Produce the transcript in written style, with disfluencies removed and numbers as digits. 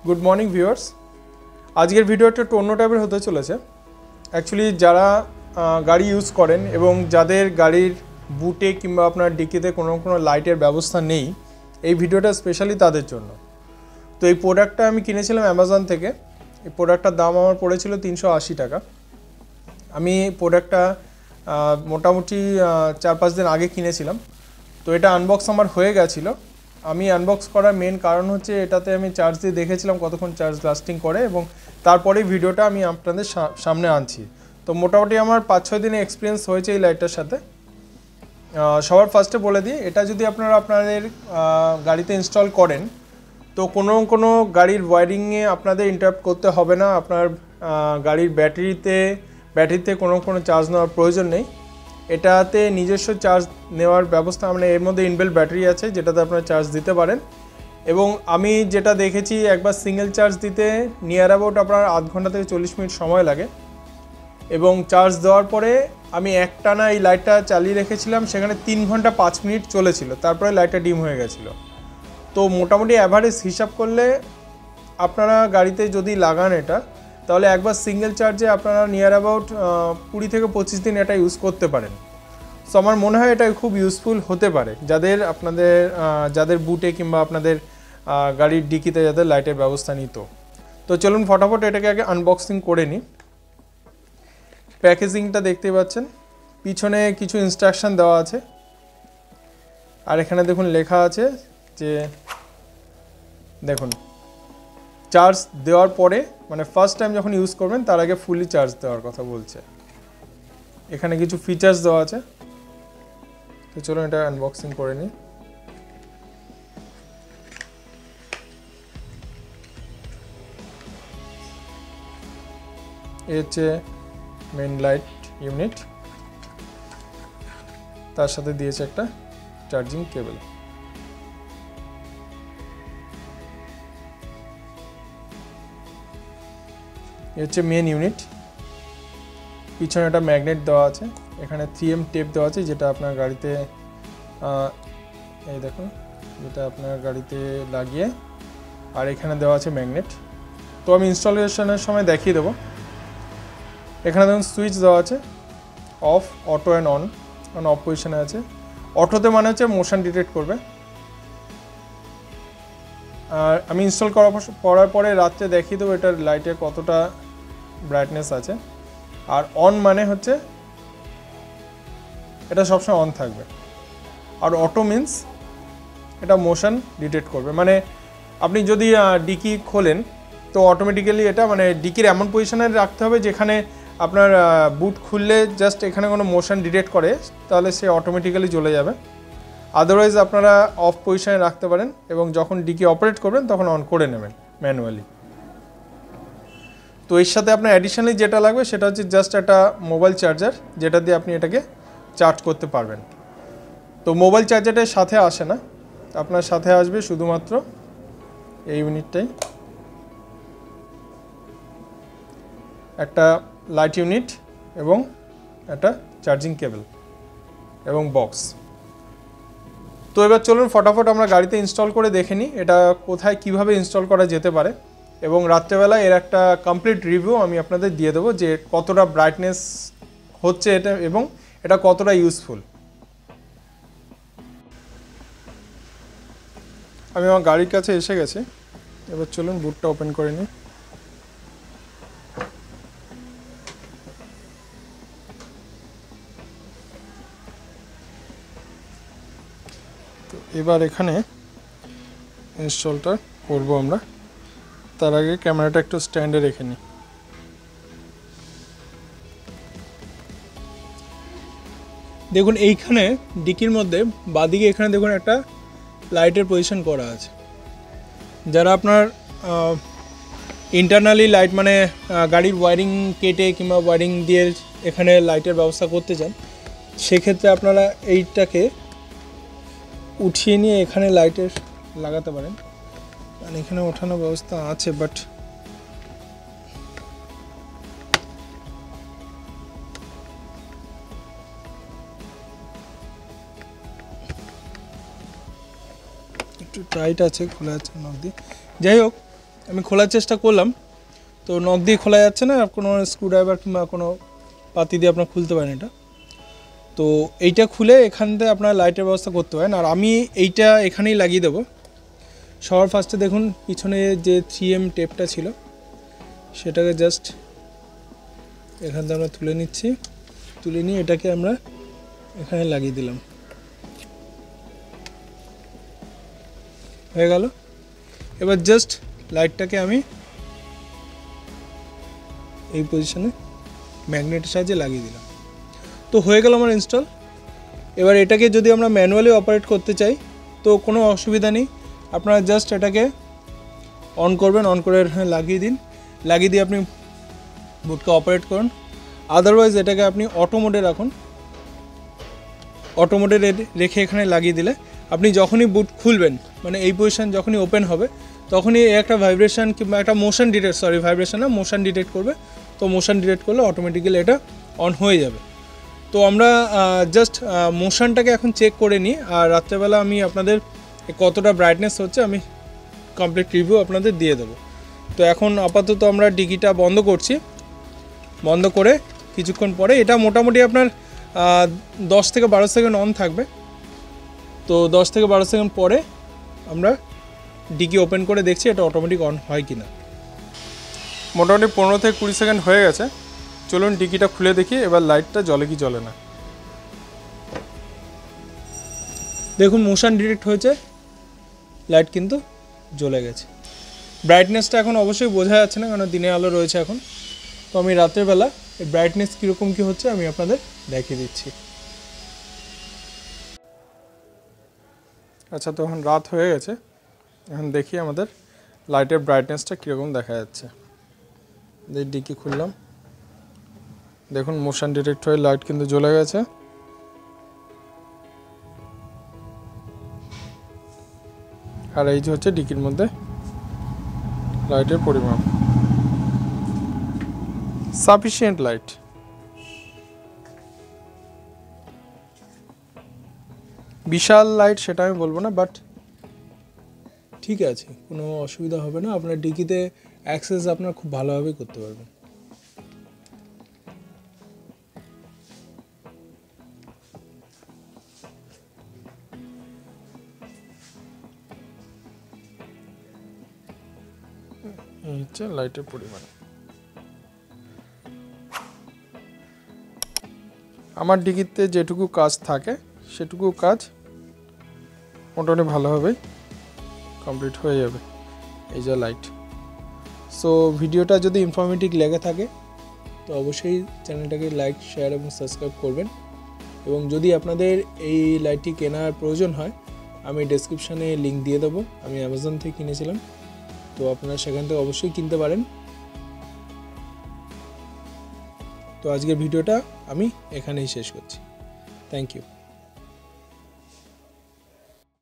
Good morning viewers. আজকের ভিডিওটা একটু অন্য টাইপের হতে চলেছে। অ্যাকচুয়ালি যারা গাড়ি ইউজ করেন এবং যাদের গাড়ির বুটে কিংবা আপনার ডিকিতে কোনো লাইটের ব্যবস্থা নেই, এই ভিডিওটা স্পেশালি তাদের জন্য। তো এই প্রোডাক্টটা আমি কিনেছিলাম অ্যামাজন থেকে। এই প্রোডাক্টটার দাম আমার পড়েছিল 380 টাকা। আমি প্রোডাক্টটা মোটামুটি 4-5 দিন আগে কিনেছিলাম। তো এটা আনবক্স আমার হয়ে গেছিলো। আমি আনবক্স করার মেন কারণ হচ্ছে এটাতে আমি চার্জ দিয়ে দেখেছিলাম কতক্ষণ চার্জ লাস্টিং করে, এবং তারপরেই ভিডিওটা আমি আপনাদের সামনে আনছি। তো মোটামুটি আমার 5-6 দিনের এক্সপিরিয়েন্স হয়েছে এই লাইটটার সাথে। সবার ফার্স্টে বলে দিই, এটা যদি আপনারা আপনাদের গাড়িতে ইনস্টল করেন তো কোনো গাড়ির ওয়্যারিংয়ে আপনাদের ইন্টারাপ্ট করতে হবে না। আপনার গাড়ির ব্যাটারিতে কোনো চার্জ নেওয়ার প্রয়োজন নেই। এটাতে নিজস্ব চার্জ নেওয়ার ব্যবস্থা, মানে এর মধ্যে ইনবিল্ট ব্যাটারি আছে যেটাতে আপনারা চার্জ দিতে পারেন। এবং আমি যেটা দেখেছি, একবার সিঙ্গেল চার্জ দিতে নিয়ার অ্যাবাউট আপনার আধ ঘন্টা থেকে 40 মিনিট সময় লাগে। এবং চার্জ দেওয়ার পরে আমি একটানা এই লাইটটা চালিয়ে রেখেছিলাম, সেখানে 3 ঘন্টা 5 মিনিট চলেছিল, তারপরে লাইটটা ডিম হয়ে গেছিলো। তো মোটামুটি অ্যাভারেজ হিসাব করলে আপনারা গাড়িতে যদি লাগান এটা, তাহলে একবার সিঙ্গেল চার্জে আপনারা নিয়ার অ্যাবাউট 20 থেকে 25 দিন এটা ইউজ করতে পারেন। সো আমার মনে হয় এটা খুব ইউজফুল হতে পারে যাদের বুটে কিংবা আপনাদের গাড়ির ডিকিতে যাদের লাইটের ব্যবস্থা নিত। তো চলুন ফটাফট এটাকে আগে আনবক্সিং করে নিই। প্যাকেজিংটা দেখতে পাচ্ছেন, পিছনে কিছু ইনস্ট্রাকশান দেওয়া আছে। আর এখানে দেখুন লেখা আছে যে, দেখুন, চার্জ দেওয়ার পরে, মানে ফার্স্ট টাইম যখন ইউজ করবেন তার আগে ফুলি চার্জ দেওয়ার কথা বলছে। এখানে কিছু ফিচার্স দেওয়া আছে। তো চলুন এটা আনবক্সিং করে নিই। এই হচ্ছে মেন লাইট ইউনিট, তার সাথে দিয়েছে একটা চার্জিং কেবল। এই হচ্ছে মেন ইউনিট। পিছনে একটা ম্যাগনেট দেওয়া আছে, এখানে 3M টেপ দেওয়া আছে, যেটা আপনার গাড়িতে এই দেখুন, যেটা আপনার গাড়িতে লাগিয়ে, আর এখানে দেওয়া আছে ম্যাগনেট। তো আমি ইনস্টলেশনের সময় দেখিয়ে দেবো। এখানে দেখুন সুইচ দেওয়া আছে, of, auto and on. Of পজিশনে আছে। অটোতে মানে হচ্ছে মোশন ডিটেক্ট করবে। আর আমি ইনস্টল করার পরে রাত্রে দেখিয়ে দেবো এটার লাইটের কতটা ব্রাইটনেস আছে। আর অন মানে হচ্ছে এটা সবসময় অন থাকবে। আর অটো মিন্স এটা মোশন ডিটেক্ট করবে, মানে আপনি যদি ডিকি খোলেন তো অটোমেটিক্যালি এটা, মানে ডিকির এমন পজিশনে রাখতে হবে যেখানে আপনার বুট খুললে জাস্ট এখানে কোনো মোশন ডিটেক্ট করে, তাহলে সে অটোমেটিক্যালি চলে যাবে। আদারওয়াইজ আপনারা অফ পজিশনে রাখতে পারেন এবং যখন ডিকি অপারেট করবেন তখন অন করে নেবেন ম্যানুয়ালি। তো এর সাথে আপনার অ্যাডিশনালি যেটা লাগবে সেটা হচ্ছে জাস্ট একটা মোবাইল চার্জার, যেটা দিয়ে আপনি এটাকে চার্জ করতে পারবেন। তো মোবাইল চার্জারটার সাথে আসে না, আপনার সাথে আসবে শুধুমাত্র এই ইউনিটটাই, একটা লাইট ইউনিট এবং একটা চার্জিং কেবল এবং বক্স। তো এবার চলুন ফটাফট আমরা গাড়িতে ইনস্টল করে দেখে নিই এটা কোথায় কিভাবে ইনস্টল করা যেতে পারে, এবং রাত্রেবেলা এর একটা কমপ্লিট রিভিউ আমি আপনাদের দিয়ে দেবো যে কতটা ব্রাইটনেস হচ্ছে এটা এবং এটা কতটা ইউজফুল। আমি আমার গাড়ির কাছে এসে গেছি, এবার চলুন বুটটা ওপেন করে নিই। তো এবার এখানে ইনস্টলটা করব আমরা। তার আগে ক্যামেরাটা একটু স্ট্যান্ডে রেখে নিই। দেখুন এইখানে ডিকির মধ্যে বাঁদিকে এখানে দেখুন একটা লাইটের পজিশন করা আছে। যারা আপনার ইন্টারনালি লাইট, মানে গাড়ির ওয়্যারিং কেটে কিংবা ওয়্যারিং দিয়ে এখানে লাইটের ব্যবস্থা করতে চান, সেক্ষেত্রে আপনারা এইটাকে উঠিয়ে নিয়ে এখানে লাইটের লাগাতে পারেন। আর এখানে ওঠানোর ব্যবস্থা আছে, বাট একটু টাইট আছে, খোলা আছে নখ দিয়ে। যাই হোক, আমি খোলার চেষ্টা করলাম, তো নখ দিয়ে খোলা যাচ্ছে না, কোনো স্ক্রুড্রাইভার কিংবা কোনো পাতি দিয়ে আপনার খুলতে পারেন এটা। তো এইটা খুলে এখান থেকে আপনার লাইটের ব্যবস্থা করতে পারেন। আর আমি এইটা এখানেই লাগিয়ে দেবো। সবার ফার্স্টে দেখুন পিছনে যে 3M টেপটা ছিল সেটাকে জাস্ট এখান থেকে আমরা তুলে নিয়ে এটাকে আমরা এখানে লাগিয়ে দিলাম, হয়ে গেল। এবার জাস্ট লাইটটাকে আমি এই পজিশনে ম্যাগনেটের সাহায্যে লাগিয়ে দিলাম। তো হয়ে গেল আমার ইনস্টল। এবার এটাকে যদি আমরা ম্যানুয়ালি অপারেট করতে চাই তো কোনো অসুবিধা নেই, আপনারা জাস্ট এটাকে অন করবেন, অন করে লাগিয়ে দিন, লাগিয়ে দিয়ে আপনি বুটকে অপারেট করুন। আদারওয়াইজ এটাকে আপনি অটো মোডে রাখুন, অটো মোডে রেখে এখানে লাগিয়ে দিলে আপনি যখনই বুট খুলবেন, মানে এই পজিশন যখনই ওপেন হবে তখনই একটা ভাইব্রেশন কিংবা একটা মোশন ডিটেক্ট, ভাইব্রেশন না, মোশন ডিটেক্ট করবে। তো মোশন ডিটেক্ট করলে অটোমেটিক্যালি এটা অন হয়ে যাবে। তো আমরা জাস্ট মোশনটাকে এখন চেক করে নিই, আর রাত্রেবেলা আমি আপনাদের কতটা ব্রাইটনেস হচ্ছে আমি কমপ্লিট রিভিউ আপনাদের দিয়ে দেবো। তো এখন আপাতত আমরা ডিকিটা বন্ধ করছি, বন্ধ করে কিছুক্ষণ পরে এটা মোটামুটি আপনার 10 থেকে 12 সেকেন্ড অন থাকবে। তো 10 থেকে 12 সেকেন্ড পরে আমরা ডিকি ওপেন করে দেখছি এটা অটোমেটিক অন হয় কি না। মোটামুটি 15 থেকে 20 সেকেন্ড হয়ে গেছে। চলুন ডিকিটা খুলে দেখি এবার লাইটটা জ্বলে কি জ্বলে না। দেখুন মোশন ডিটেক্ট হয়েছে, লাইট কিন্তু জ্বলে গেছে। ব্রাইটনেসটা এখন অবশ্যই বোঝা যাচ্ছে না, কারণ দিনের আলো রয়েছে এখন। তো আমি রাতের বেলা এই ব্রাইটনেস কীরকম কী হচ্ছে আমি আপনাদের দেখিয়ে দিচ্ছি। আচ্ছা, তো এখন রাত হয়ে গেছে, এখন দেখি আমাদের লাইটের ব্রাইটনেসটা কীরকম দেখা যাচ্ছে। ডিকি খুললাম, দেখুন মোশন ডিটেক্ট হয়ে লাইট কিন্তু জ্বলে গেছে। আর এই যে হচ্ছে ডিকির মধ্যে লাইটের পরিমাপ, সাফিসিয়েন্ট লাইট। বিশাল লাইট সেটা আমি বলবো না, বাট ঠিক আছে, কোনো অসুবিধা হবে না। আপনার ডিকিতে অ্যাক্সেস আপনার খুব ভালোভাবে করতে পারবেন। এই হচ্ছে লাইটের পরিমাণ। আমার ডিকিতে যেটুকু কাজ থাকে সেটুকু কাজ মোটামুটি ভালোভাবেই কমপ্লিট হয়ে যাবে। এই যে লাইট। সো ভিডিওটা যদি ইনফরমেটিভ লেগে থাকে তো অবশ্যই চ্যানেলটাকে লাইক, শেয়ার এবং সাবস্ক্রাইব করবেন। এবং যদি আপনাদের এই লাইটটি কেনার প্রয়োজন হয় আমি ডেসক্রিপশানে লিঙ্ক দিয়ে দেবো, আমি অ্যামাজন থেকে কিনেছিলাম, তো আপনারা সেখান থেকে অবশ্যই কিনতে পারেন। তো আজকের ভিডিওটা আমি এখানেই শেষ করছি। Thank you.